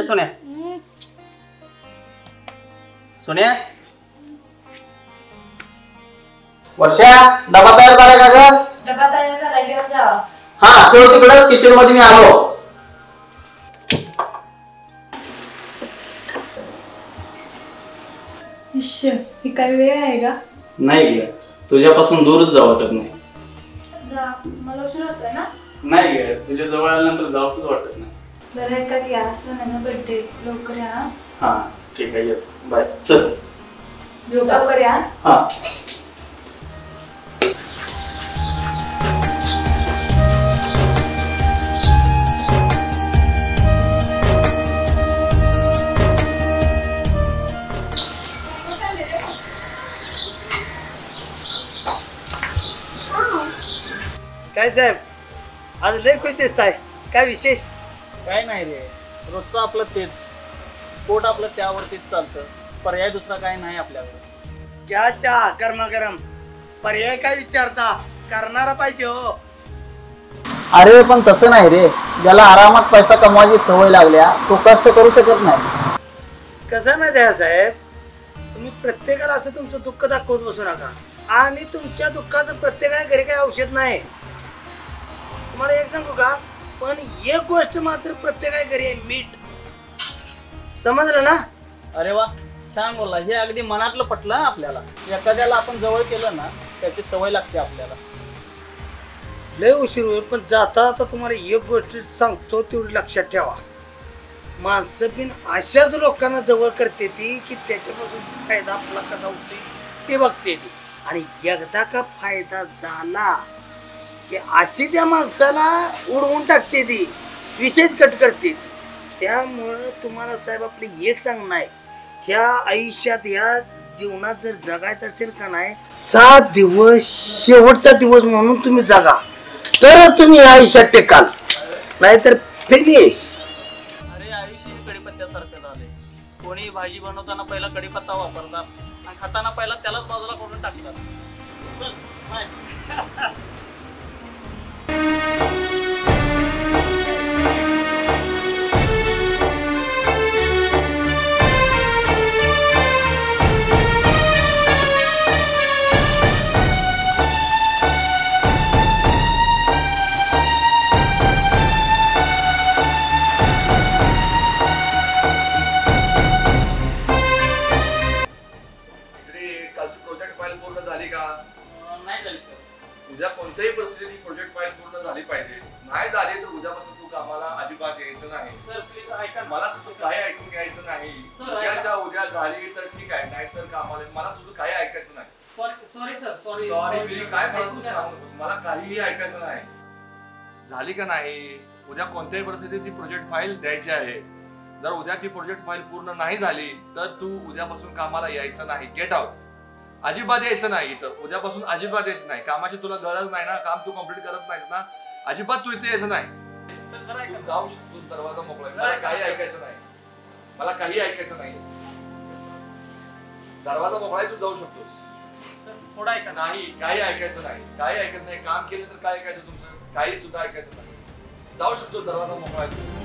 सोन्या सोन्या वर्षा डबा तयार झाला का ग? डबा तयार झाला घेऊन जावा. हा तो तिकडच किचन मध्ये मी आलो. ही काय वेळ आहे का? नाही गे तुझ्यापासून दूरच जाऊ वाटत नाही. जा मला उशीर होतोय ना. नाही गे तुझ्या जवळ आल्यानंतर जाऊच वाटत नाही. बरं आहे का या सोन्याचा बर्थडे लवकर या. हा ठीक आहे येतो बाय चल लवकर या. हा काय साहेब आज लय खुश दिसताय. काय विशेष? काय नाही रे रोजचं आपलं तेच पोट आपलं त्यावरतीच चालतं. पर्याय दुसरा काय नाही आपल्याकडे. घ्या चहा गरमागरम. पर्याय काय विचारता करणारा पाहिजे हो. अरे पण तसं नाही रे. ज्याला आरामात पैसा कमवायची सवय लागल्या तो कष्ट करू शकत नाही. कसं माहिती आहे साहेब तुम्ही प्रत्येकाला असं तुमचं दुःख दाखवत बसू नका. आणि तुमच्या दुःखाचं प्रत्येकाच्या घरी काही औषध नाही. तुम्हाला एक सांगू का पण एक गोष्ट मात्र प्रत्येकाच्या घरी आहे मीठ. समजलं ना? अरे वा छान बोलला. हे अगदी मनातलं पटलं आपल्याला. एखाद्याला आपण जवळ केलं ना त्याची सवय लागते आपल्याला. लय उशीर होईल पण जाता आता तुम्हाला एक गोष्ट सांगतो तेवढी लक्षात ठेवा. माणसं बिन अशाच लोकांना जवळ करते ती की त्याच्यापासून फायदा आपला कसा होते ते बघते ती. आणि एकदा का फायदा झाला की अशी त्या माणसाला उडवून टाकते ती. विशेष कट करते. त्यामुळं तुम्हाला साहेब आपली एक सांगणं आहे ह्या आयुष्यात ह्या जीवनात जर जगायचं असेल का नाही 7 दिवस शेवटचा दिवस म्हणून तुम्ही जगा तरच तुम्ही ह्या आयुष्यात टेकाल. नाहीतर फिनिश. अरे आयुष्य हे कढीपत्त्यासारखं झालंय. कोणी भाजी बनवताना पहिला कढीपत्ता वापरतात आणि खाताना पहिला त्यालाच बाजूला करून टाकतात. चल बाय. उद्या कोणत्याही परिस्थितीत प्रोजेक्ट फाईल पूर्ण झाली पाहिजे. नाही झाली तर उद्यापासून तू कामाला अजिबात यायचं नाही. सर प्लीज ऐका. मला तुझं काही ऐकून घ्यायचं नाही. उद्या झाली तर ठीक आहे नाहीतर कामाला मला तुझं काही ऐकायचं नाही. सॉरी सर सॉरी सॉरी काय मला तू सांगू नकोस. मला काहीही ऐकायचं नाही. झाली का नाही उद्या कोणत्याही परिस्थितीत ती प्रोजेक्ट फाईल द्यायची आहे. जर उद्या ती प्रोजेक्ट फाईल पूर्ण नाही झाली तर तू उद्यापासून कामाला यायचं नाही. Get out. अजिबात यायचं नाही इथं. उद्यापासून अजिबात यायचं नाही. कामाची तुला गरज नाही ना. काम तू कम्प्लीट करत नाहीस ना. अजिबात तू इथे यायचं नाही. तू जाऊ शकतो. दरवाजा मोकळा आहे. मला काही ऐकायचं नाही. मला काही ऐकायचं नाही. दरवाजा मोकळा आहे. तू जाऊ शकतोस. थोडा ऐका. नाही काही ऐकायचं नाही. काही ऐकत नाही. काम केलं तर काय ऐकायचं तुमचं. काही सुद्धा ऐकायचं नाही. जाऊ शकतो. दरवाजा मोकळा आहे.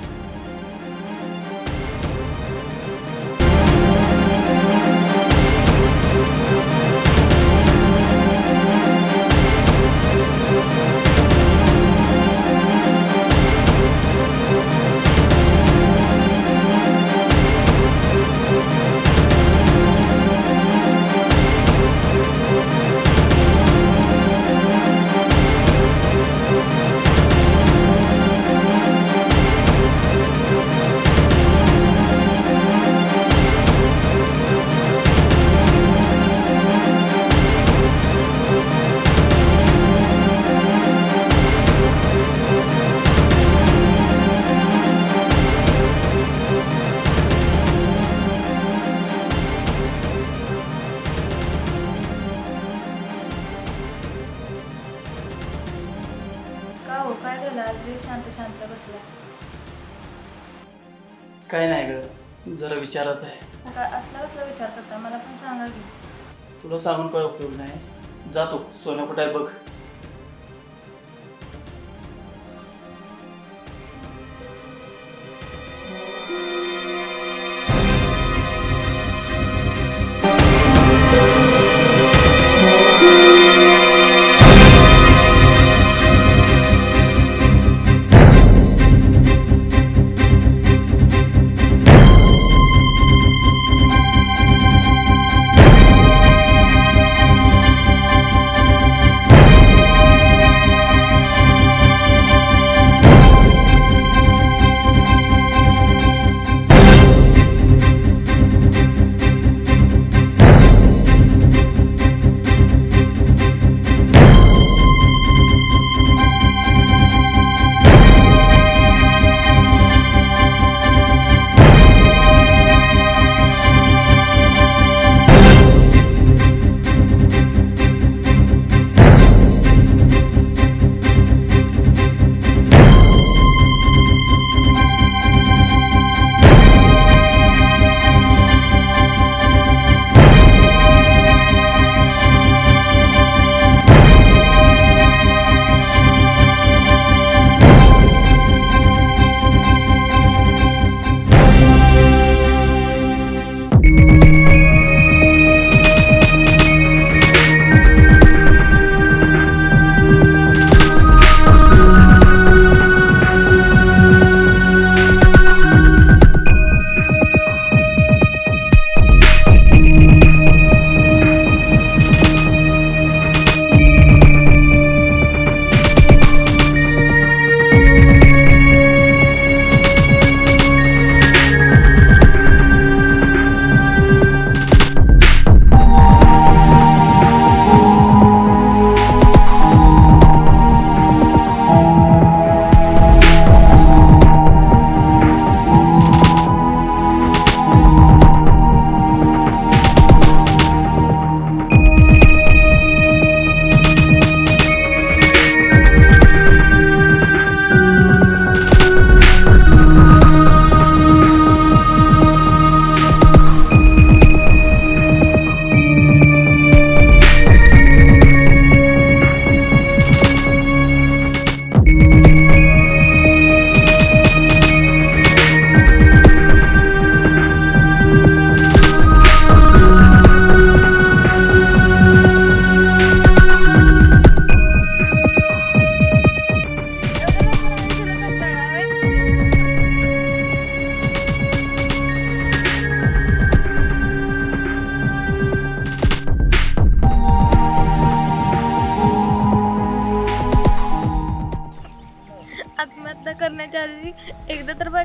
शांत बसला. काय नाही ग जरा विचारत आहे. असला कसला विचार करता मला पण सांगा की. तुला सांगून काय उपयोग नाही. जातो सोन्या कुठे आहे बघ.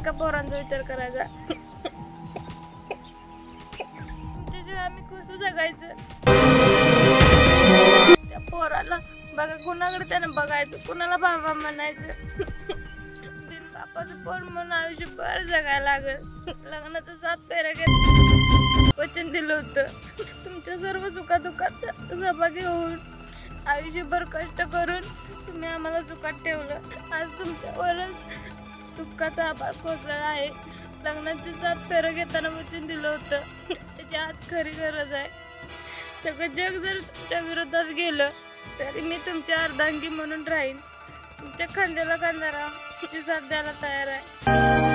एका पोरांचा विचार करायचा. तुमच्याशिवाय आम्ही कसं जगायचं? त्या पोराला बघा, कुणाकडे त्यानं बघायचं, कुणाला बाबा म्हणायचं. बिन बापाचं पोर म्हणून आयुष्यभर जगायला लागल. लग्नाचं 7 फेऱ्या घेत वचन दिलं होतं, तुमच्या सर्व सुखादुःखात सहभागी होऊन आयुष्यभर कष्ट करून तुम्ही आम्हाला सुखात ठेवलं. आज तुमच्यावरच दुःखाचा आभार कोसळला आहे. लग्नाची 7 फेऱ्या घेताना वचन दिलं होतं, त्याची आज खरी गरज आहे. सगळं जग जर तुमच्या विरोधात गेलं तरी मी तुमच्या अर्धांगी म्हणून राहीन. तुमच्या खांद्याला खांदा राहून तुमची साथ द्यायला तयार आहे.